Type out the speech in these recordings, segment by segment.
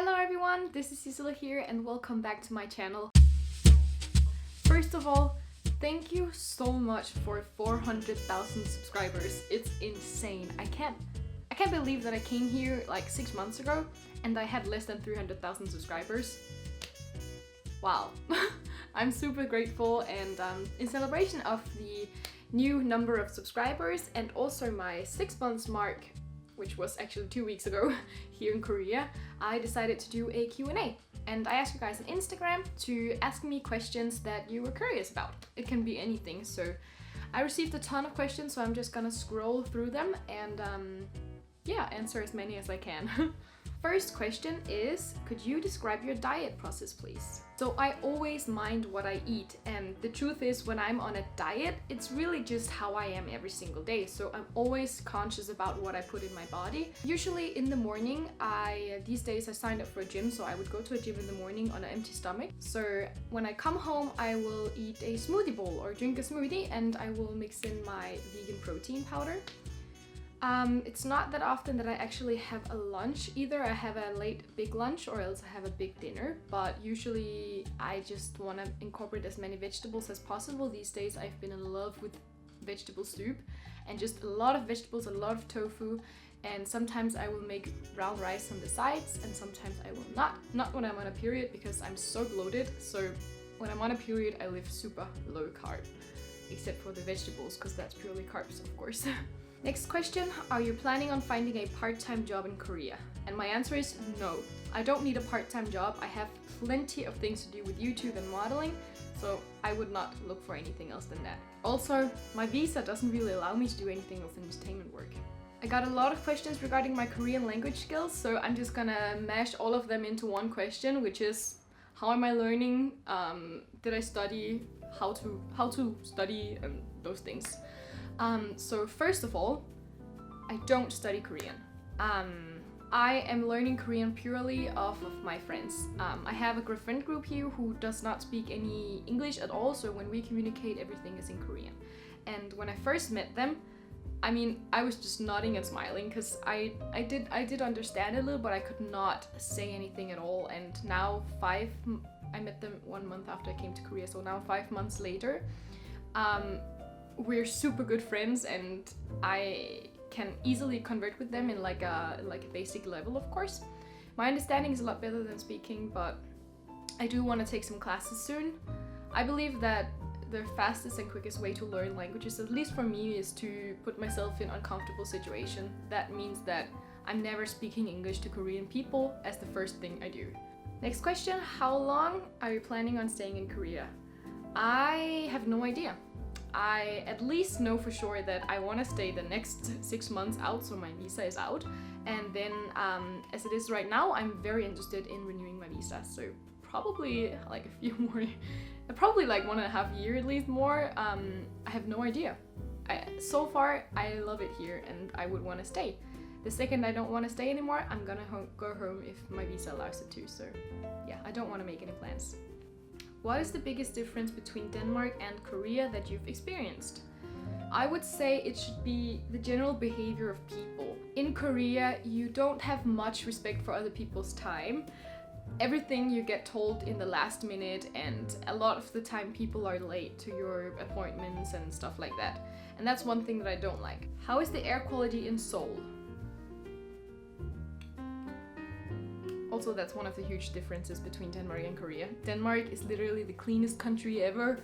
Hello everyone, this is Sissel here and welcome back to my channel. First of all, thank you so much for 400,000 subscribers. It's insane. I can't believe that I came here like 6 months ago and I had less than 300,000 subscribers. Wow. I'm super grateful, and in celebration of the new number of subscribers and also my 6 months mark, which was actually 2 weeks ago here in Korea, I decided to do a Q&A. And I asked you guys on Instagram to ask me questions that you were curious about. It can be anything, so I received a ton of questions, so I'm just gonna scroll through them and answer as many as I can. First question is, could you describe your diet process, please? So I always mind what I eat, and the truth is when I'm on a diet, it's really just how I am every single day. So I'm always conscious about what I put in my body. Usually in the morning, these days I signed up for a gym, so I would go to a gym in the morning on an empty stomach. So when I come home, I will eat a smoothie bowl or drink a smoothie, and I will mix in my vegan protein powder. It's not that often that I actually have a lunch either. I have a late big lunch or else I have a big dinner, but usually I just want to incorporate as many vegetables as possible. These days I've been in love with vegetable soup and just a lot of vegetables, a lot of tofu, and sometimes I will make brown rice on the sides and sometimes I will not when I'm on a period because I'm so bloated. So when I'm on a period I live super low carb, except for the vegetables because that's purely carbs, of course. Next question, are you planning on finding a part-time job in Korea? And my answer is no. I don't need a part-time job. I have plenty of things to do with YouTube and modeling, so I would not look for anything else than that. Also, my visa doesn't really allow me to do anything with entertainment work. I got a lot of questions regarding my Korean language skills, so I'm just gonna mash all of them into one question, which is, how am I learning? Did I study? How to study? And those things. So first of all, I don't study Korean. I am learning Korean purely off of my friends. I have a friend group here who does not speak any English at all, so when we communicate, everything is in Korean. And when I first met them, I mean, I was just nodding and smiling because I did understand it a little, but I could not say anything at all. And now I met them 1 month after I came to Korea, so now 5 months later, we're super good friends and I can easily convert with them in like a basic level, of course. My understanding is a lot better than speaking, but I do want to take some classes soon. I believe that the fastest and quickest way to learn languages, at least for me, is to put myself in uncomfortable situation. That means that I'm never speaking English to Korean people as the first thing I do. Next question, how long are you planning on staying in Korea? I have no idea. I at least know for sure that I want to stay the next 6 months out, so my visa is out, and then as it is right now, I'm very interested in renewing my visa, so probably like a few more, probably like 1.5 years at least more. I have no idea. So far I love it here and I would want to stay. The second I don't want to stay anymore, I'm gonna go home if my visa allows it to, so yeah, I don't want to make any plans. What is the biggest difference between Denmark and Korea that you've experienced? I would say it should be the general behavior of people. In Korea, you don't have much respect for other people's time. Everything you get told in the last minute, and a lot of the time people are late to your appointments and stuff like that. And that's one thing that I don't like. How is the air quality in Seoul? Also, that's one of the huge differences between Denmark and Korea. Denmark is literally the cleanest country ever.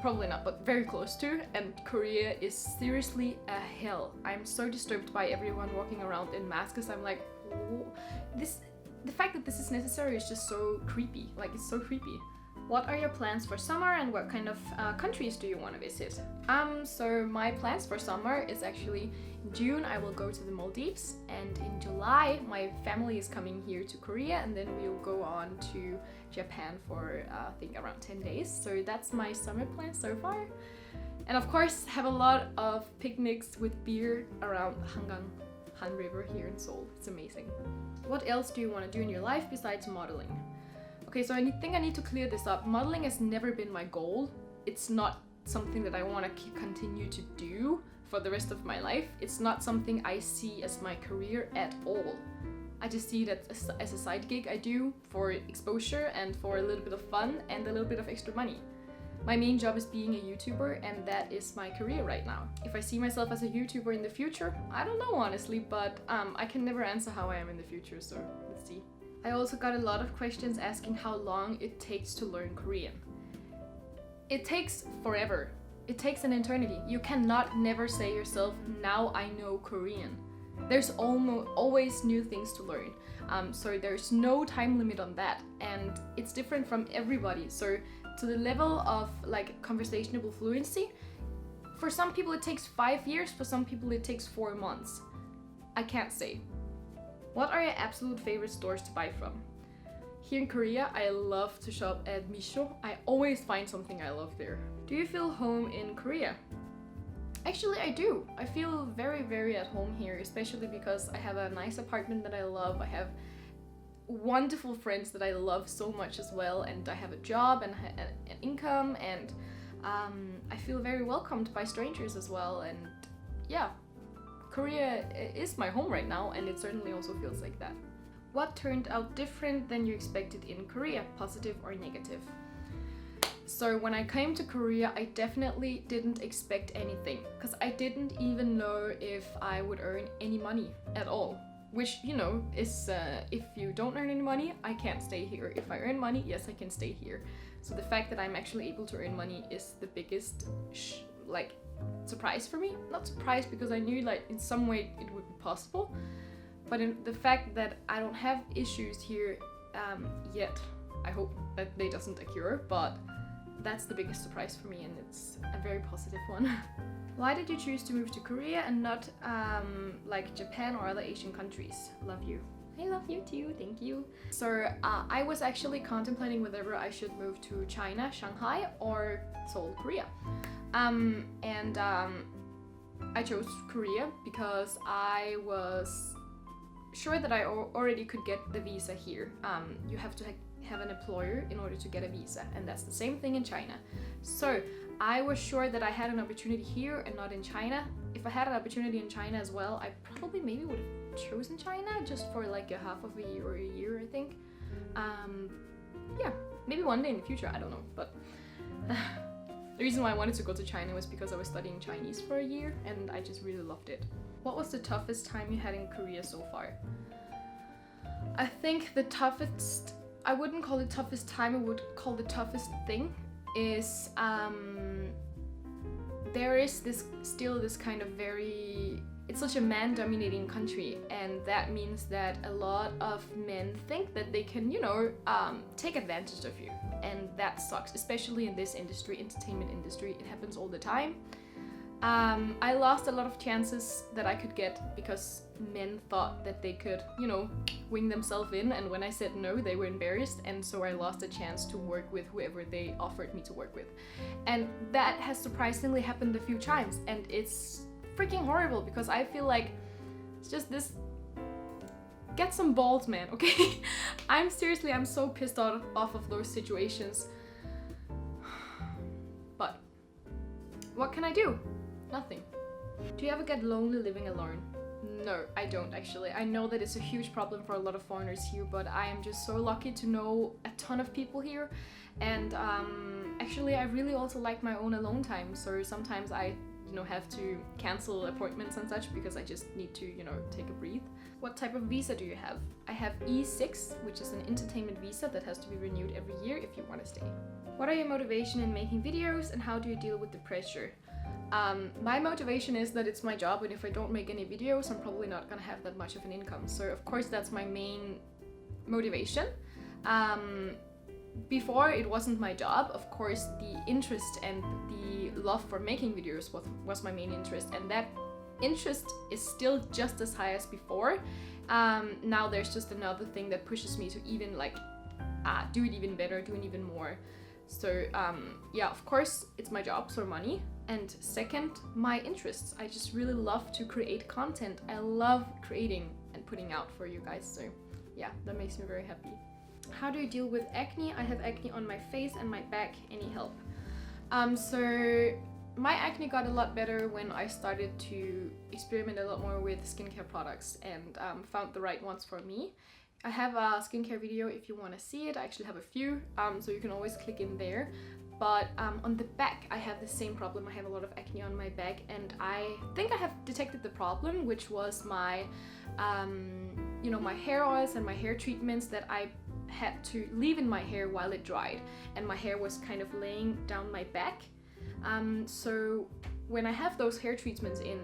Probably not, but very close to. And Korea is seriously a hell. I'm so disturbed by everyone walking around in masks. I'm like, the fact that this is necessary is just so creepy. Like, it's so creepy. What are your plans for summer and what kind of countries do you want to visit? So my plans for summer is actually in June I will go to the Maldives, and in July my family is coming here to Korea, and then we'll go on to Japan for I think around 10 days. So that's my summer plan so far. And of course have a lot of picnics with beer around Han River here in Seoul. It's amazing. What else do you want to do in your life besides modeling? Okay, so I think I need to clear this up. Modeling has never been my goal. It's not something that I want to continue to do for the rest of my life. It's not something I see as my career at all. I just see it as a side gig I do for exposure and for a little bit of fun and a little bit of extra money. My main job is being a YouTuber, and that is my career right now. If I see myself as a YouTuber in the future, I don't know honestly, but I can never answer how I am in the future, so let's see. I also got a lot of questions asking how long it takes to learn Korean. It takes forever. It takes an eternity. You cannot never say yourself, now I know Korean. There's always new things to learn. So there's no time limit on that, and it's different from everybody. So to the level of like conversational fluency, for some people it takes 5 years, for some people it takes 4 months. I can't say. What are your absolute favorite stores to buy from? Here in Korea, I love to shop at Mista. I always find something I love there. Do you feel home in Korea? Actually, I do. I feel very, very at home here, especially because I have a nice apartment that I love. I have wonderful friends that I love so much as well, and I have a job and an income, and I feel very welcomed by strangers as well. And yeah, Korea is my home right now, and it certainly also feels like that. What turned out different than you expected in Korea, positive or negative? So when I came to Korea, I definitely didn't expect anything, because I didn't even know if I would earn any money at all. Which, you know, is if you don't earn any money, I can't stay here. If I earn money, yes, I can stay here. So the fact that I'm actually able to earn money is the biggest surprise for me. Not surprise, because I knew like in some way it would be possible, but in the fact that I don't have issues here yet. I hope that they doesn't occur, but that's the biggest surprise for me, and it's a very positive one. Why did you choose to move to Korea and not like Japan or other Asian countries? Love you. I love you too, thank you. So I was actually contemplating whether I should move to China, Shanghai, or Seoul, Korea. I chose Korea because I was sure that I already could get the visa here. You have to have an employer in order to get a visa, and that's the same thing in China. So I was sure that I had an opportunity here and not in China. If I had an opportunity in China as well, I probably maybe would have chosen China just for like a half of a year or a year, I think. Yeah, maybe one day in the future, I don't know. But the reason why I wanted to go to China was because I was studying Chinese for a year and I just really loved it. What was the toughest time you had in Korea so far? I think the toughest, I wouldn't call it toughest time, I would call the toughest thing is there is still this kind of it's such a man-dominating country, and that means that a lot of men think that they can, you know, take advantage of you, and that sucks, especially in this industry, entertainment industry. It happens all the time. I lost a lot of chances that I could get because men thought that they could, you know, wing themselves in, and when I said no, they were embarrassed, and so I lost a chance to work with whoever they offered me to work with. And that has surprisingly happened a few times, and it's freaking horrible because I feel like it's just this, get some balls, man, okay? I'm so pissed off of those situations. But what can I do? Nothing. Do you ever get lonely living alone? No, I don't actually. I know that it's a huge problem for a lot of foreigners here, but I am just so lucky to know a ton of people here. And actually I really also like my own alone time, so sometimes I, you know, have to cancel appointments and such because I just need to, you know, take a breath. What type of visa do you have? I have E6, which is an entertainment visa that has to be renewed every year if you want to stay. What are your motivation in making videos, and how do you deal with the pressure? My motivation is that it's my job, and if I don't make any videos, I'm probably not gonna have that much of an income. So of course that's my main motivation. Before it wasn't my job, of course the interest and the love for making videos was my main interest, and that interest is still just as high as before. Now there's just another thing that pushes me to even like do it even better, do it even more. So yeah, of course it's my job, so money. And second, my interests. I just really love to create content. I love creating and putting out for you guys. So yeah, that makes me very happy. How do you deal with acne? I have acne on my face and my back. Any help? So my acne got a lot better when I started to experiment a lot more with skincare products and found the right ones for me. I have a skincare video if you want to see it. I actually have a few, so you can always click in there. But on the back, I have the same problem. I have a lot of acne on my back, and I think I have detected the problem, which was my, my hair oils and my hair treatments that I had to leave in my hair while it dried, and my hair was kind of laying down my back. So when I have those hair treatments in,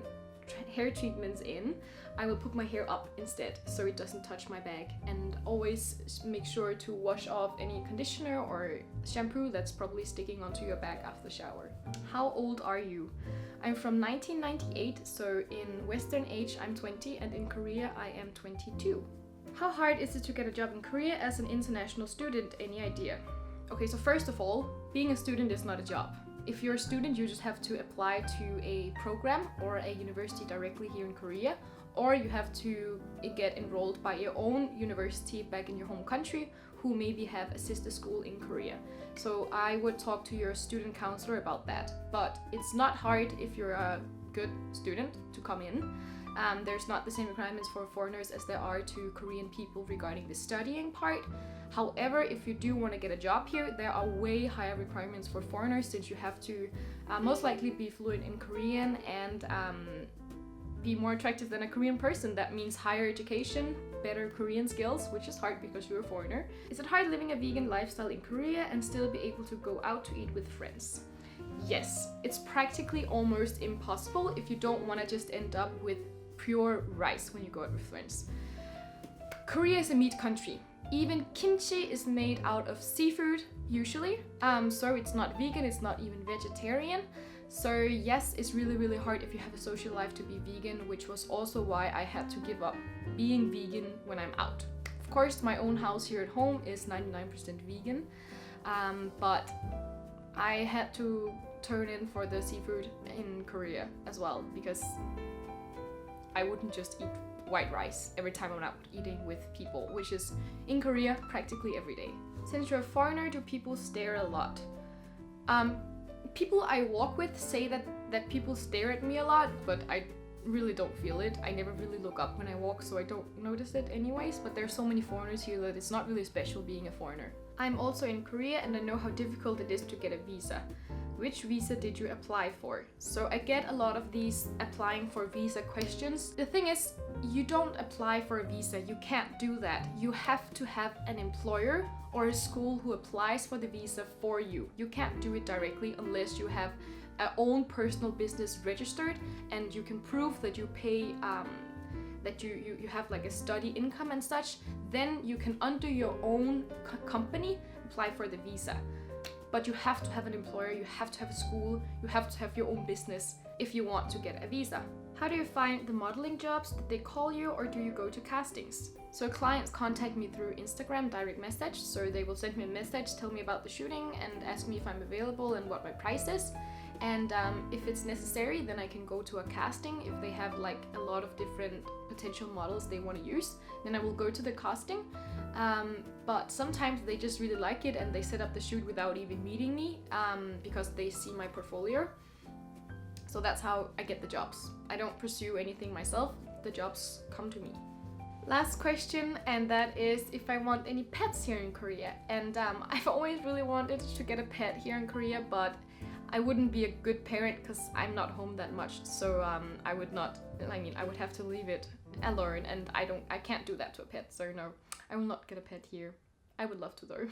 I will put my hair up instead so it doesn't touch my back, and always make sure to wash off any conditioner or shampoo that's probably sticking onto your back after the shower. How old are you? I'm from 1998, so in Western age I'm 20 and in Korea I am 22. How hard is it to get a job in Korea as an international student? Any idea? Okay, so first of all, being a student is not a job. If you're a student, you just have to apply to a program or a university directly here in Korea, or you have to get enrolled by your own university back in your home country who maybe have a sister school in Korea. So I would talk to your student counselor about that. But it's not hard if you're a good student to come in. There's not the same requirements for foreigners as there are to Korean people regarding the studying part. However, if you do want to get a job here, there are way higher requirements for foreigners, since you have to most likely be fluent in Korean and be more attractive than a Korean person. That means higher education, better Korean skills, which is hard because you're a foreigner. Is it hard living a vegan lifestyle in Korea and still be able to go out to eat with friends? Yes, it's practically almost impossible if you don't want to just end up with pure rice when you go out with friends. Korea is a meat country. Even kimchi is made out of seafood, usually. So it's not vegan, it's not even vegetarian. So yes, it's really hard if you have a social life to be vegan, which was also why I had to give up being vegan when I'm out. Of course, my own house here at home is 99% vegan, but I had to turn in for the seafood in Korea as well, because I wouldn't just eat white rice every time I'm out eating with people, which is in Korea practically every day. Since you're a foreigner, do people stare a lot? People I walk with say that people stare at me a lot, but I really don't feel it. I never really look up when I walk, so I don't notice it anyways, but there's so many foreigners here that it's not really special being a foreigner. I'm also in Korea and I know how difficult it is to get a visa. Which visa did you apply for? So I get a lot of these applying for visa questions. The thing is, you don't apply for a visa. You can't do that. You have to have an employer or a school who applies for the visa for you. You can't do it directly unless you have a own personal business registered and you can prove that you pay that you have like a study income and such. Then you can, under your own company, apply for the visa. But you have to have an employer, you have to have a school, you have to have your own business if you want to get a visa. How do you find the modeling jobs? Did they call you or do you go to castings? So clients contact me through Instagram direct message, so they will send me a message, tell me about the shooting and ask me if I'm available and what my price is. And if it's necessary, then I can go to a casting. If they have like a lot of different potential models they want to use, then I will go to the casting. But sometimes they just really like it and they set up the shoot without even meeting me because they see my portfolio. So that's how I get the jobs. I don't pursue anything myself, the jobs come to me. Last question, and that is if I want any pets here in Korea. And I've always really wanted to get a pet here in Korea, but I wouldn't be a good parent because I'm not home that much. So I would have to leave it alone, and I can't do that to a pet. So no, I will not get a pet here. I would love to though.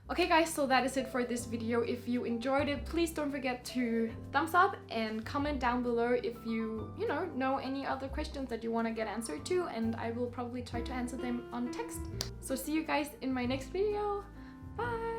Okay guys, so that is it for this video. If you enjoyed it, please don't forget to thumbs up and comment down below if you know any other questions that you want to get answered to, and I will probably try to answer them on text. So see you guys in my next video. Bye!